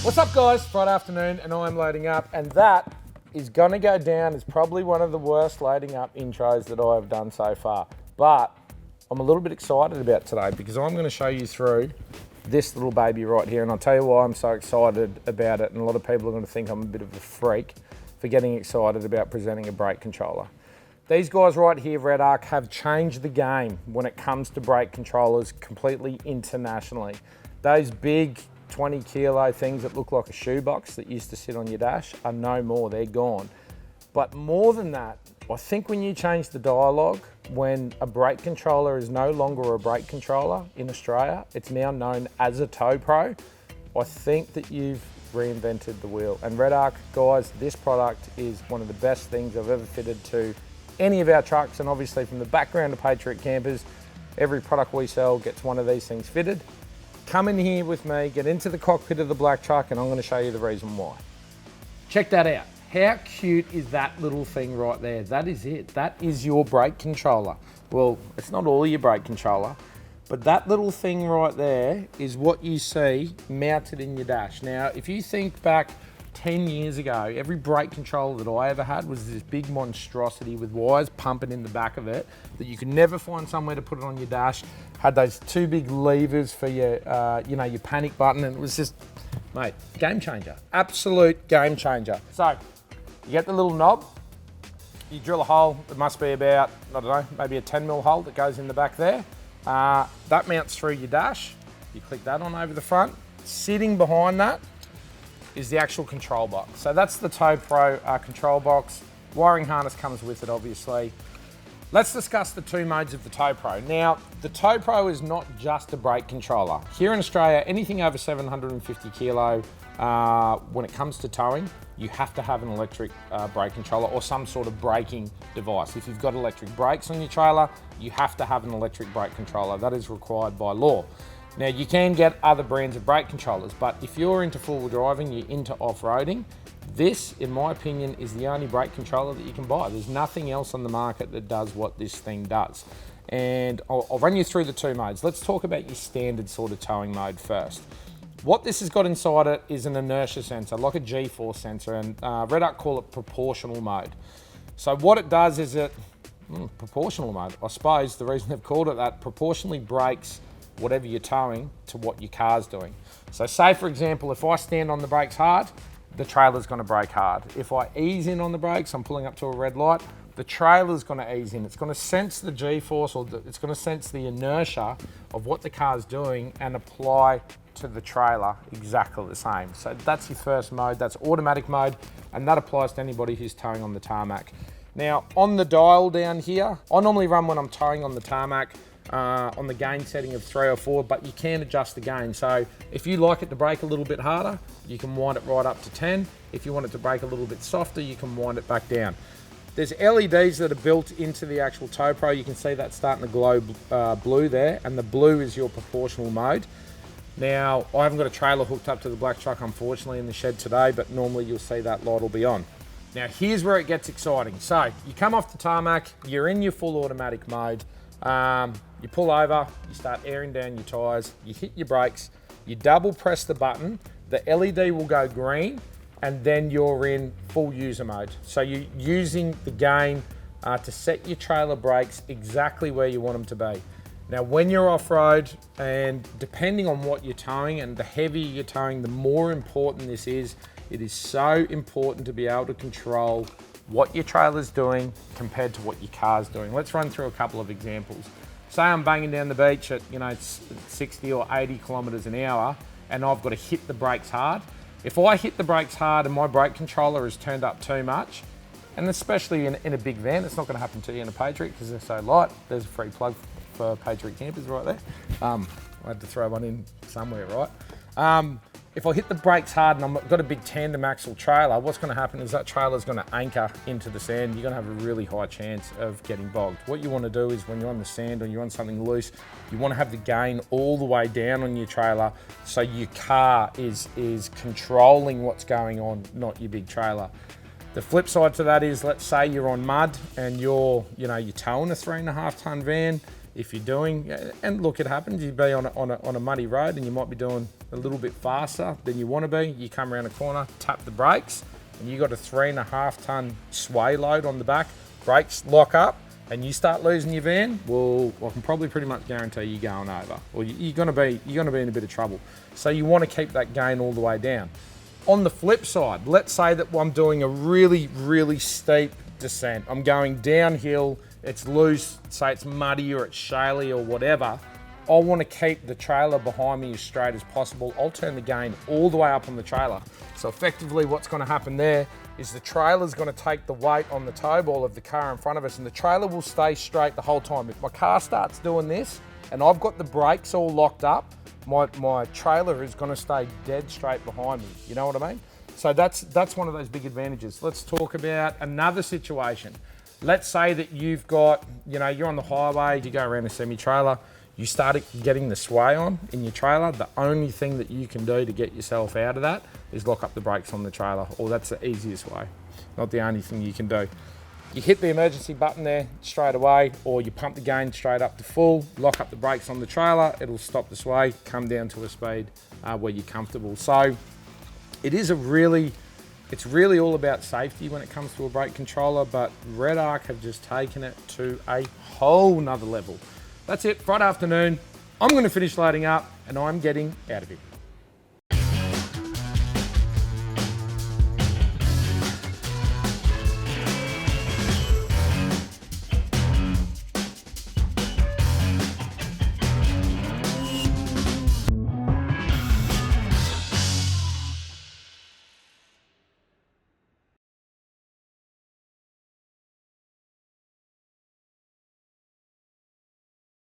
What's up, guys? Friday afternoon and I'm loading up, and that is going to go down as probably one of the worst loading up intros that I have done so far. But I'm a little bit excited about today because I'm going to show you through this little baby right here, and I'll tell you why I'm so excited about it. And a lot of people are going to think I'm a bit of a freak for getting excited about presenting a brake controller. These guys right here, REDARC, have changed the game when it comes to brake controllers completely internationally. Those big 20 kilo things that look like a shoebox that used to sit on your dash are no more, they're gone. But more than that, I think when you change the dialogue, when a brake controller is no longer a brake controller in Australia, it's now known as a tow pro, I think that you've reinvented the wheel. And REDARC, guys, this product is one of the best things I've ever fitted to any of our trucks, and obviously from the background of Patriot Campers, every product we sell gets one of these things fitted. Come in here with me, get into the cockpit of the black truck, and I'm going to show you the reason why. Check that out. How cute is that little thing right there? That is it. That is your brake controller. Well, it's not all your brake controller, but that little thing right there is what you see mounted in your dash. Now, if you think back 10 years ago, every brake controller that I ever had was this big monstrosity with wires pumping in the back of it that you could never find somewhere to put it on your dash. Had those two big levers for your, your panic button, and it was just, mate, game changer. Absolute game changer. So, you get the little knob, you drill a hole. It must be about, I don't know, maybe a 10mm hole that goes in the back there. That mounts through your dash. You click that on over the front. Sitting behind that is the actual control box. So that's the Tow Pro control box. Wiring harness comes with it, obviously. Let's discuss the two modes of the Tow Pro. Now, the Tow Pro is not just a brake controller. Here in Australia, anything over 750 kilo, when it comes to towing, you have to have an electric brake controller or some sort of braking device. If you've got electric brakes on your trailer, you have to have an electric brake controller. That is required by law. Now, you can get other brands of brake controllers, but if you're into four-wheel driving, you're into off-roading, this, in my opinion, is the only brake controller that you can buy. There's nothing else on the market that does what this thing does. And I'll run you through the two modes. Let's talk about your standard sort of towing mode first. What this has got inside it is an inertia sensor, like a G-force sensor, and REDARC call it proportional mode. So what it does is proportional mode, I suppose the reason they've called it that, proportionally brakes whatever you're towing to what your car's doing. So say, for example, if I stand on the brakes hard, the trailer's going to brake hard. If I ease in on the brakes, I'm pulling up to a red light, the trailer's going to ease in. It's going to sense the G-force, or it's going to sense the inertia of what the car's doing and apply to the trailer exactly the same. So that's your first mode, that's automatic mode, and that applies to anybody who's towing on the tarmac. Now, on the dial down here, I normally run when I'm towing on the tarmac, on the gain setting of 3 or 4, but you can adjust the gain. So if you like it to brake a little bit harder, you can wind it right up to 10. If you want it to brake a little bit softer, you can wind it back down. There's LEDs that are built into the actual Tow Pro. You can see that starting to glow blue there, and the blue is your proportional mode. Now, I haven't got a trailer hooked up to the black truck, unfortunately, in the shed today, but normally you'll see that light will be on. Now, here's where it gets exciting. So you come off the tarmac, you're in your full automatic mode. You pull over, you start airing down your tyres, you hit your brakes, you double press the button, the LED will go green, and then you're in full user mode. So you're using the gain to set your trailer brakes exactly where you want them to be. Now, when you're off-road, and depending on what you're towing, and the heavier you're towing, the more important this is. It is so important to be able to control what your trailer's doing compared to what your car's doing. Let's run through a couple of examples. Say I'm banging down the beach at 60 or 80 kilometers an hour, and I've got to hit the brakes hard. If I hit the brakes hard and my brake controller is turned up too much, and especially in a big van, it's not going to happen to you in a Patriot because they're so light. There's a free plug for Patriot Campers right there. I had to throw one in somewhere, right? If I hit the brakes hard and I've got a big tandem axle trailer, what's going to happen is that trailer's going to anchor into the sand. You're going to have a really high chance of getting bogged. What you want to do is when you're on the sand or you're on something loose, you want to have the gain all the way down on your trailer so your car is controlling what's going on, not your big trailer. The flip side to that is, let's say you're on mud and you're towing a 3.5 ton van. if you're doing, and look, it happens, you'd be on a muddy road and you might be doing a little bit faster than you want to be. You come around a corner, tap the brakes, and you got a 3.5 ton sway load on the back, brakes lock up, and you start losing your van, well, I can probably pretty much guarantee you're going over, or you're gonna be in a bit of trouble. So you want to keep that gain all the way down. On the flip side, let's say that I'm doing a really, really steep descent. I'm going downhill, it's loose, say it's muddy or it's shaly or whatever. I want to keep the trailer behind me as straight as possible. I'll turn the gain all the way up on the trailer. So effectively what's going to happen there is the trailer's going to take the weight on the tow ball of the car in front of us, and the trailer will stay straight the whole time. If my car starts doing this and I've got the brakes all locked up, my trailer is going to stay dead straight behind me. You know what I mean? So that's one of those big advantages. Let's talk about another situation. Let's say that you've got, you're on the highway, you go around a semi-trailer, you start getting the sway on in your trailer. The only thing that you can do to get yourself out of that is lock up the brakes on the trailer, or that's the easiest way. Not the only thing you can do. You hit the emergency button there straight away, or you pump the gain straight up to full, lock up the brakes on the trailer, it'll stop the sway, come down to a speed where you're comfortable. So it's really all about safety when it comes to a brake controller, but REDARC have just taken it to a whole nother level. That's it, Friday afternoon. I'm going to finish loading up and I'm getting out of here.